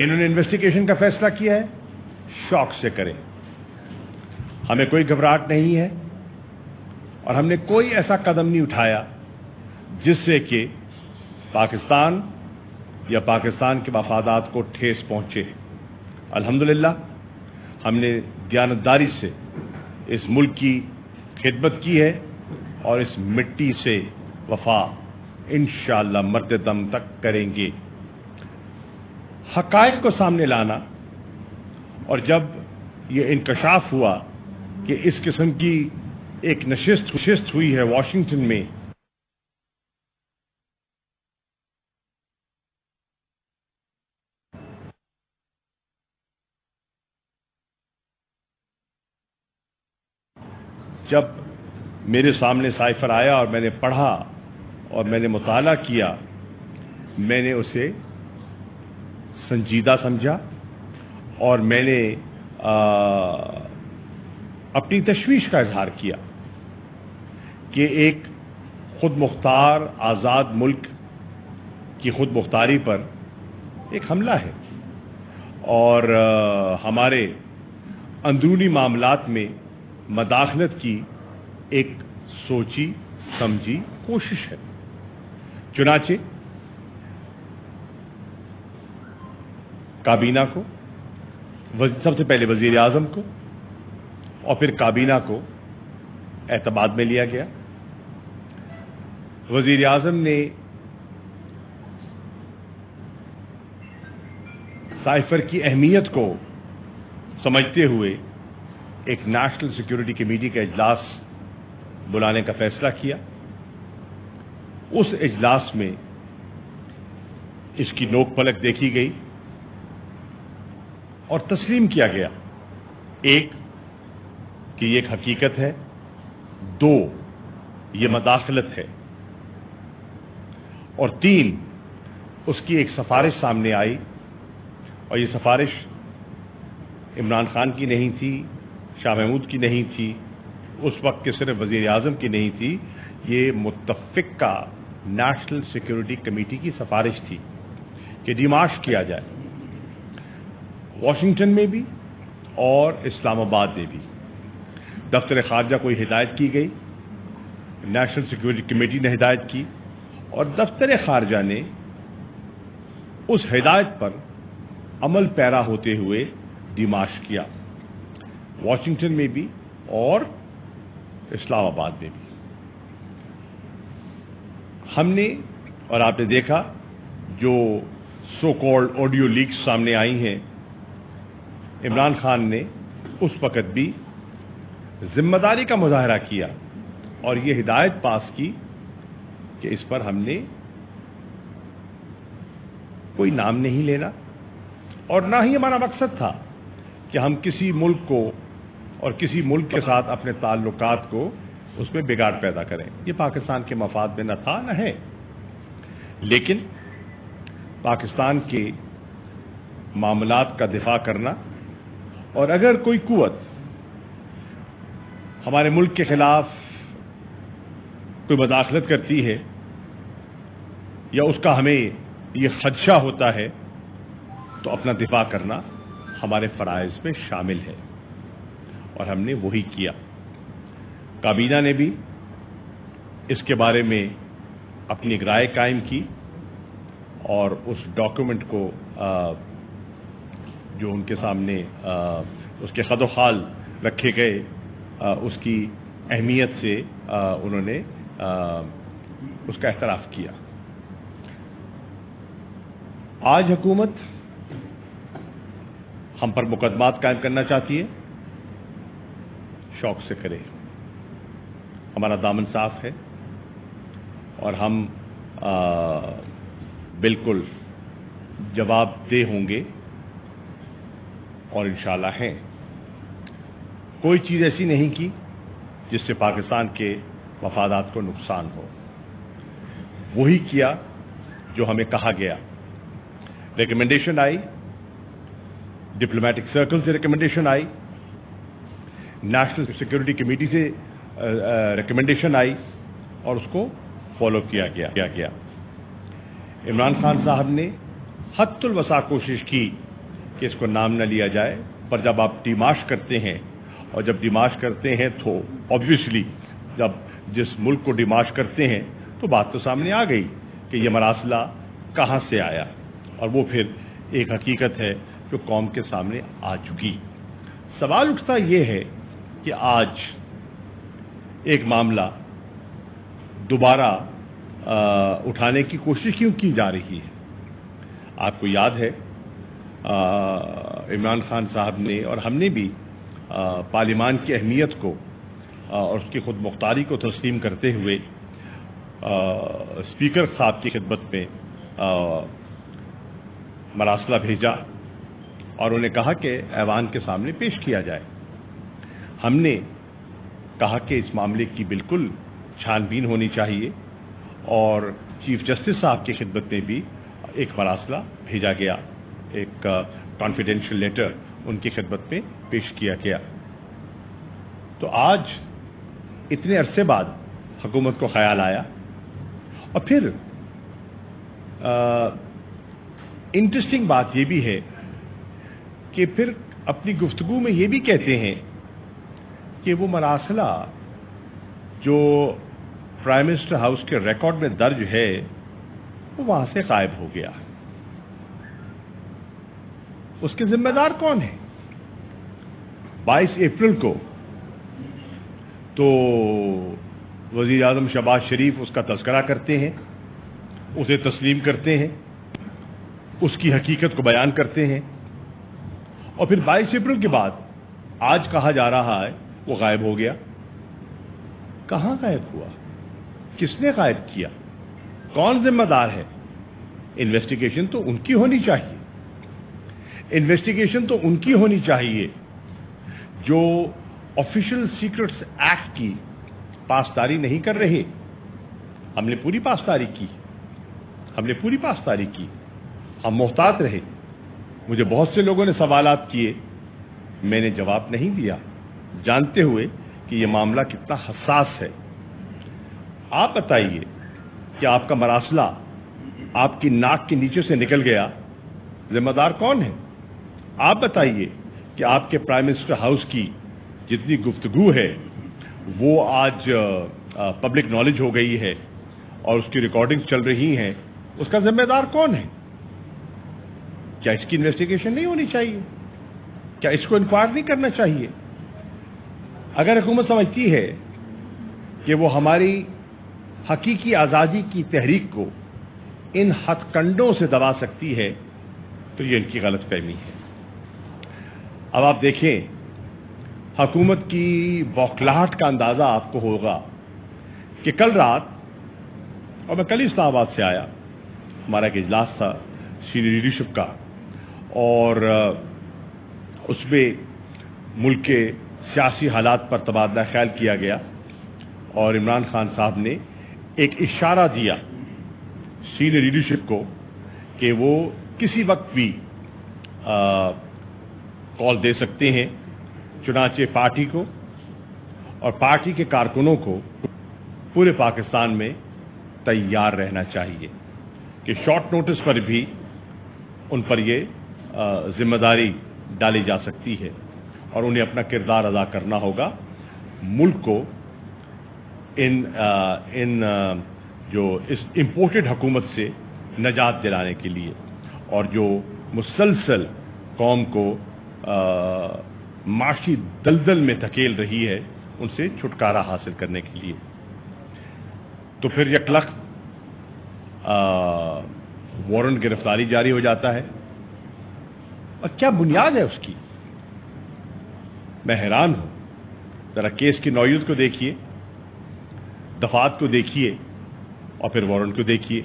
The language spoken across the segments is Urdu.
انہوں نے انویسٹیگیشن کا فیصلہ کیا ہے، شوق سے کریں، ہمیں کوئی گھبراہٹ نہیں ہے اور ہم نے کوئی ایسا قدم نہیں اٹھایا جس سے کہ پاکستان یا پاکستان کے مفادات کو ٹھیس پہنچے۔ الحمدللہ ہم نے دیانتداری سے اس ملک کی خدمت کی ہے اور اس مٹی سے وفا انشاءاللہ مرتے دم تک کریں گے۔ حقائق کو سامنے لانا، اور جب یہ انکشاف ہوا کہ اس قسم کی ایک نشست ہوئی ہے واشنگٹن میں، جب میرے سامنے سائفر آیا اور میں نے پڑھا اور میں نے مطالعہ کیا، میں نے اسے سنجیدہ سمجھا اور میں نے اپنی تشویش کا اظہار کیا کہ ایک خود مختار آزاد ملک کی خود مختاری پر ایک حملہ ہے اور ہمارے اندرونی معاملات میں مداخلت کی ایک سوچی سمجھی کوشش ہے۔ چنانچہ کابینہ کو، سب سے پہلے وزیر اعظم کو اور پھر کابینہ کو اعتماد میں لیا گیا۔ وزیر اعظم نے سائفر کی اہمیت کو سمجھتے ہوئے ایک نیشنل سیکیورٹی کمیٹی کا اجلاس بلانے کا فیصلہ کیا۔ اس اجلاس میں اس کی نوک پلک دیکھی گئی اور تسلیم کیا گیا، ایک کہ یہ ایک حقیقت ہے، دو یہ مداخلت ہے، اور تین اس کی ایک سفارش سامنے آئی، اور یہ سفارش عمران خان کی نہیں تھی، شاہ محمود کی نہیں تھی، اس وقت کے صرف وزیر اعظم کی نہیں تھی، یہ متفقہ نیشنل سیکیورٹی کمیٹی کی سفارش تھی کہ ڈیمارش کیا جائے، واشنگٹن میں بھی اور اسلام آباد میں بھی۔ دفتر خارجہ کو ہدایت کی گئی، نیشنل سیکیورٹی کمیٹی نے ہدایت کی، اور دفتر خارجہ نے اس ہدایت پر عمل پیرا ہوتے ہوئے ڈیمارش کیا، واشنگٹن میں بھی اور اسلام آباد میں بھی۔ ہم نے، اور آپ نے دیکھا جو سو کالڈ آڈیو لیکس سامنے آئی ہیں، عمران خان نے اس وقت بھی ذمہ داری کا مظاہرہ کیا اور یہ ہدایت پاس کی کہ اس پر ہم نے کوئی نام نہیں لینا، اور نہ ہی ہمارا مقصد تھا کہ ہم کسی ملک کو اور کسی ملک کے ساتھ اپنے تعلقات کو اس میں بگاڑ پیدا کریں۔ یہ پاکستان کے مفاد میں نہ تھا نہ ہے، لیکن پاکستان کے معاملات کا دفاع کرنا، اور اگر کوئی قوت ہمارے ملک کے خلاف کوئی مداخلت کرتی ہے یا اس کا ہمیں یہ خدشہ ہوتا ہے تو اپنا دفاع کرنا ہمارے فرائض میں شامل ہے، اور ہم نے وہی کیا۔ کابینہ نے بھی اس کے بارے میں اپنی ایک رائے قائم کی اور اس ڈاکیومنٹ کو جو ان کے سامنے اس کے خد و خال رکھے گئے، اس کی اہمیت سے انہوں نے اس کا اعتراف کیا۔ آج حکومت ہم پر مقدمات قائم کرنا چاہتی ہے، شوق سے کرے، ہمارا دامن صاف ہے اور ہم بالکل جواب دہ ہوں گے، اور انشاءاللہ ہیں۔ کوئی چیز ایسی نہیں کی جس سے پاکستان کے مفادات کو نقصان ہو، وہی کیا جو ہمیں کہا گیا۔ ریکمنڈیشن آئی، ڈپلومیٹک سرکل سے ریکمنڈیشن آئی، نیشنل سیکیورٹی کمیٹی سے ریکمنڈیشن آئی، اور اس کو فالو کیا گیا۔ عمران خان صاحب نے حد الوسع کوشش کی کہ اس کو نام نہ لیا جائے، پر جب آپ ڈیمارش کرتے ہیں، اور جب ڈیمارش کرتے ہیں تو آبویسلی جب جس ملک کو ڈیمارش کرتے ہیں تو بات تو سامنے آ گئی کہ یہ مراسلہ کہاں سے آیا، اور وہ پھر ایک حقیقت ہے جو قوم کے سامنے آ چکی۔ سوال اٹھتا یہ ہے کہ آج ایک معاملہ دوبارہ اٹھانے کی کوشش کیوں کی جا رہی ہے؟ آپ کو یاد ہے عمران خان صاحب نے اور ہم نے بھی پارلیمان کی اہمیت کو اور اس کی خود مختاری کو تسلیم کرتے ہوئے اسپیکر صاحب کی خدمت میں مراسلہ بھیجا اور انہیں کہا کہ ایوان کے سامنے پیش کیا جائے۔ ہم نے کہا کہ اس معاملے کی بالکل چھان بین ہونی چاہیے، اور چیف جسٹس صاحب کی خدمت میں بھی ایک مراسلہ بھیجا گیا، ایک کانفیڈینشیل لیٹر ان کی خدمت میں پیش کیا گیا۔ تو آج اتنے عرصے بعد حکومت کو خیال آیا، اور پھر انٹرسٹنگ بات یہ بھی ہے کہ پھر اپنی گفتگو میں یہ بھی کہتے ہیں کہ وہ مراسلہ جو پرائم منسٹر ہاؤس کے ریکارڈ میں درج ہے وہ وہاں سے غائب ہو گیا۔ اس کے ذمہ دار کون ہیں؟ 22 اپریل کو تو وزیر اعظم شہباز شریف اس کا تذکرہ کرتے ہیں، اسے تسلیم کرتے ہیں، اس کی حقیقت کو بیان کرتے ہیں، اور پھر 22 اپریل کے بعد آج کہا جا رہا ہے وہ غائب ہو گیا۔ کہاں غائب ہوا؟ کس نے غائب کیا؟ کون ذمہ دار ہے؟ انویسٹیگیشن تو ان کی ہونی چاہیے، انویسٹیگیشن تو ان کی ہونی چاہیے جو آفیشل سیکرٹس ایکٹ کی پاسداری نہیں کر رہے۔ ہم نے پوری پاسداری کی، ہم محتاط رہے۔ مجھے بہت سے لوگوں نے سوالات کیے، میں نے جواب نہیں دیا، جانتے ہوئے کہ یہ معاملہ کتنا حساس ہے۔ آپ بتائیے کہ آپ کا مراسلہ آپ کی ناک کے نیچے سے نکل گیا، ذمہ دار کون ہے؟ آپ بتائیے کہ آپ کے پرائم منسٹر ہاؤس کی جتنی گفتگو ہے وہ آج پبلک نالج ہو گئی ہے اور اس کی ریکارڈنگ چل رہی ہیں، اس کا ذمہ دار کون ہے؟ کیا اس کی انویسٹیگیشن نہیں ہونی چاہیے؟ کیا اس کو انکوائر نہیں کرنا چاہیے؟ اگر حکومت سمجھتی ہے کہ وہ ہماری حقیقی آزادی کی تحریک کو ان ہتھ کنڈوں سے دبا سکتی ہے تو یہ ان کی غلط فہمی ہے۔ اب آپ دیکھیں، حکومت کی بوکھلاہٹ کا اندازہ آپ کو ہوگا کہ کل رات، اور میں کل ہی اسلام آباد سے آیا، ہمارا ایک اجلاس تھا سینئر لیڈرشپ کا، اور اس میں ملک کے سیاسی حالات پر تبادلہ خیال کیا گیا، اور عمران خان صاحب نے ایک اشارہ دیا سینئر لیڈرشپ کو کہ وہ کسی وقت بھی کال دے سکتے ہیں۔ چنانچہ پارٹی کو اور پارٹی کے کارکنوں کو پورے پاکستان میں تیار رہنا چاہیے کہ شارٹ نوٹس پر بھی ان پر یہ ذمہ داری ڈالی جا سکتی ہے، اور انہیں اپنا کردار ادا کرنا ہوگا ملک کو ان جو اس امپورٹڈ حکومت سے نجات دلانے کے لیے، اور جو مسلسل قوم کو معاشی دلدل میں دھکیل رہی ہے، ان سے چھٹکارا حاصل کرنے کے لیے۔ تو پھر یکلخت وارنٹ گرفتاری جاری ہو جاتا ہے، اور کیا بنیاد ہے اس کی؟ میں حیران ہوں۔ ذرا کیس کی نوعیت کو دیکھیے، دفعات کو دیکھیے، اور پھر وارنٹ کو دیکھیے۔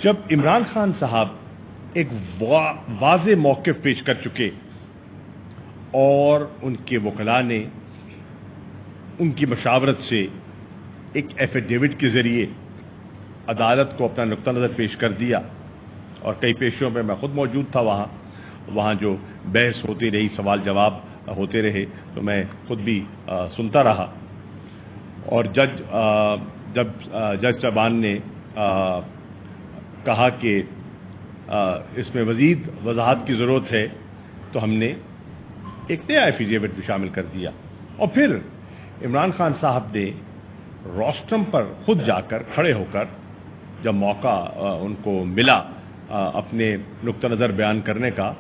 جب عمران خان صاحب ایک واضح موقف پیش کر چکے اور ان کے وکلاء نے ان کی مشاورت سے ایک ایفیڈیوٹ کے ذریعے عدالت کو اپنا نقطہ نظر پیش کر دیا، اور کئی پیشوں میں خود موجود تھا وہاں جو بحث ہوتی رہی، سوال جواب ہوتے رہے، تو میں خود بھی سنتا رہا، اور جب جج صاحبان نے کہا کہ اس میں مزید وضاحت کی ضرورت ہے تو ہم نے ایک نیا ایفیڈیوٹ بھی شامل کر دیا، اور پھر عمران خان صاحب نے روسٹم پر خود جا کر کھڑے ہو کر جب موقع ان کو ملا اپنے نقطہ نظر بیان کرنے کا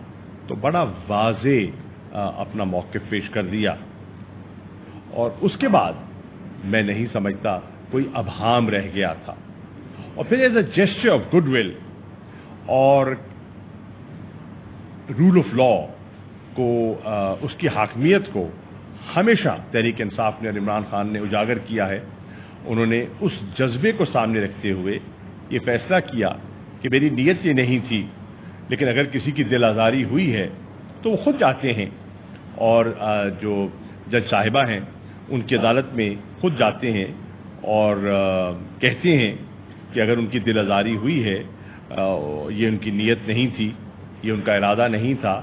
تو بڑا واضح اپنا موقف پیش کر دیا، اور اس کے بعد میں نہیں سمجھتا کوئی ابہام رہ گیا تھا، اور پھر as a gesture of good will اور رول آف لا کو اس کی حاکمیت کو ہمیشہ تحریک انصاف نے اور عمران خان نے اجاگر کیا ہے۔ انہوں نے اس جذبے کو سامنے رکھتے ہوئے یہ فیصلہ کیا کہ میری نیت یہ نہیں تھی، لیکن اگر کسی کی دل آزاری ہوئی ہے تو وہ خود جاتے ہیں، اور جو جج صاحبہ ہیں ان کی عدالت میں خود جاتے ہیں اور کہتے ہیں کہ اگر ان کی دل آزاری ہوئی ہے، یہ ان کی نیت نہیں تھی، یہ ان کا ارادہ نہیں تھا،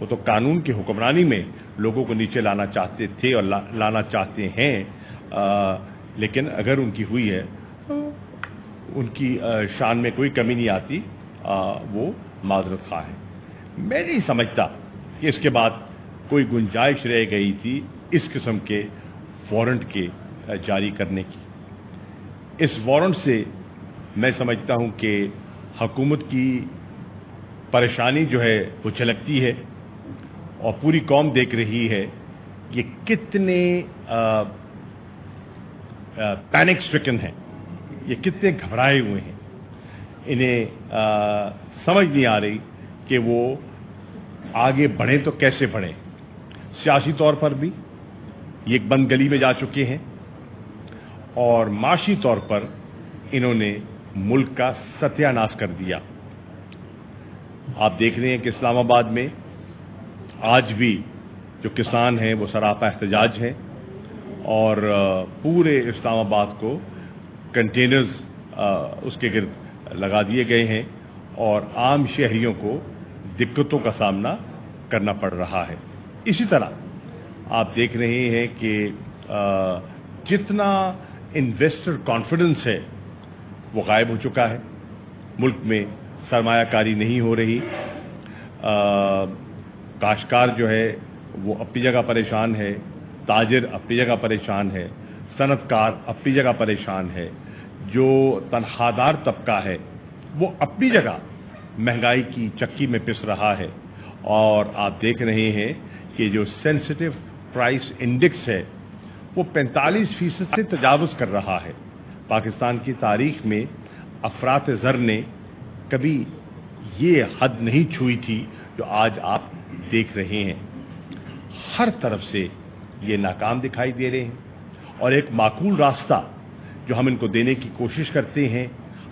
وہ تو قانون کی حکمرانی میں لوگوں کو نیچے لانا چاہتے تھے اور لانا چاہتے ہیں، لیکن اگر ان کی ہوئی ہے ان کی شان میں کوئی کمی نہیں آتی، وہ معذرت خواہ ہے۔ میں نہیں سمجھتا کہ اس کے بعد کوئی گنجائش رہ گئی تھی اس قسم کے وارنٹ کے جاری کرنے کی۔ اس وارنٹ سے میں سمجھتا ہوں کہ حکومت کی پریشانی جو ہے وہ جھلکتی ہے، اور پوری قوم دیکھ رہی ہے یہ کتنے پینک سٹرکن ہیں، یہ کتنے گھبرائے ہوئے ہیں، انہیں سمجھ نہیں آ رہی کہ وہ آگے بڑھیں تو کیسے بڑھیں۔ سیاسی طور پر بھی یہ ایک بند گلی میں جا چکے ہیں، اور معاشی طور پر انہوں نے ملک کا ستیہ ناش کر دیا۔ آپ دیکھ رہے ہیں کہ اسلام آباد میں آج بھی جو کسان ہیں وہ سراپا احتجاج ہیں، اور پورے اسلام آباد کو کنٹینرز اس کے گرد لگا دیے گئے ہیں، اور عام شہریوں کو دقتوں کا سامنا کرنا پڑ رہا ہے۔ اسی طرح آپ دیکھ رہے ہیں کہ جتنا انویسٹر کانفیڈنس ہے وہ غائب ہو چکا ہے، ملک میں سرمایہ کاری نہیں ہو رہی، کاشتکار جو ہے وہ اپنی جگہ پریشان ہے، تاجر اپنی جگہ پریشان ہے، صنعت کار اپنی جگہ پریشان ہے، جو تنخواہ دار طبقہ ہے وہ اپنی جگہ مہنگائی کی چکی میں پس رہا ہے، اور آپ دیکھ رہے ہیں کہ جو سینسٹیو پرائس انڈیکس ہے وہ 45% سے تجاوز کر رہا ہے۔ پاکستان کی تاریخ میں افراط زر نے کبھی یہ حد نہیں چھوئی تھی جو آج آپ دیکھ رہے ہیں۔ ہر طرف سے یہ ناکام دکھائی دے رہے ہیں، اور ایک معقول راستہ جو ہم ان کو دینے کی کوشش کرتے ہیں،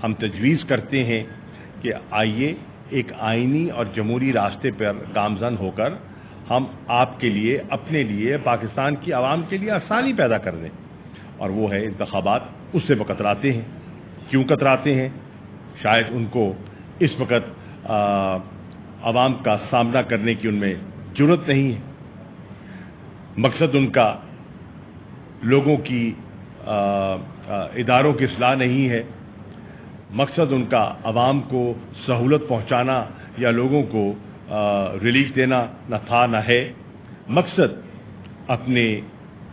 ہم تجویز کرتے ہیں کہ آئیے ایک آئینی اور جمہوری راستے پر گامزن ہو کر ہم آپ کے لیے، اپنے لیے، پاکستان کی عوام کے لیے آسانی پیدا کر دیں، اور وہ ہے انتخابات۔ اس سے وہ کتراتے ہیں۔ کیوں کتراتے ہیں؟ شاید ان کو اس وقت عوام کا سامنا کرنے کی ان میں جرأت نہیں ہے۔ مقصد ان کا لوگوں کی اداروں کی اصلاح نہیں ہے، مقصد ان کا عوام کو سہولت پہنچانا یا لوگوں کو ریلیف دینا نہ تھا نہ ہے، مقصد اپنے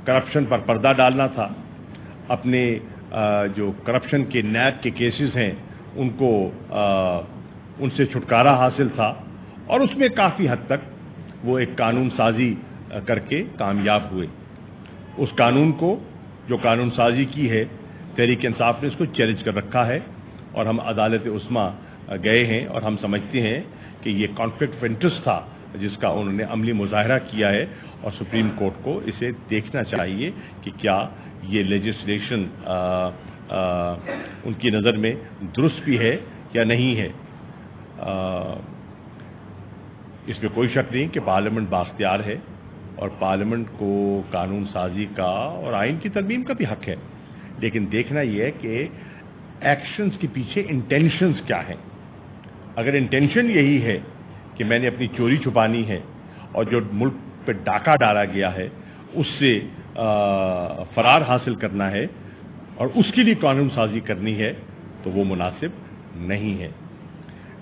کرپشن پر پردہ ڈالنا تھا، اپنے جو کرپشن کے نیب کے کیسز ہیں ان کو ان سے چھٹکارا حاصل تھا، اور اس میں کافی حد تک وہ ایک قانون سازی کر کے کامیاب ہوئے۔ اس قانون کو جو قانون سازی کی ہے تحریک انصاف نے اس کو چیلنج کر رکھا ہے، اور ہم عدالت عظمیٰ گئے ہیں، اور ہم سمجھتے ہیں کہ یہ کانفلکٹ آف انٹرسٹ تھا جس کا انہوں نے عملی مظاہرہ کیا ہے، اور سپریم کورٹ کو اسے دیکھنا چاہیے کہ کیا یہ لیجسلیشن ان کی نظر میں درست بھی ہے یا نہیں ہے۔ اس میں کوئی شک نہیں کہ پارلیمنٹ بااختیار ہے، اور پارلیمنٹ کو قانون سازی کا اور آئین کی ترمیم کا بھی حق ہے، لیکن دیکھنا یہ ہے کہ ایکشنز کے پیچھے انٹینشنز کیا ہیں۔ اگر انٹینشن یہی ہے کہ میں نے اپنی چوری چھپانی ہے، اور جو ملک پہ ڈاکہ ڈالا گیا ہے اس سے فرار حاصل کرنا ہے، اور اس کے لیے قانون سازی کرنی ہے، تو وہ مناسب نہیں ہے۔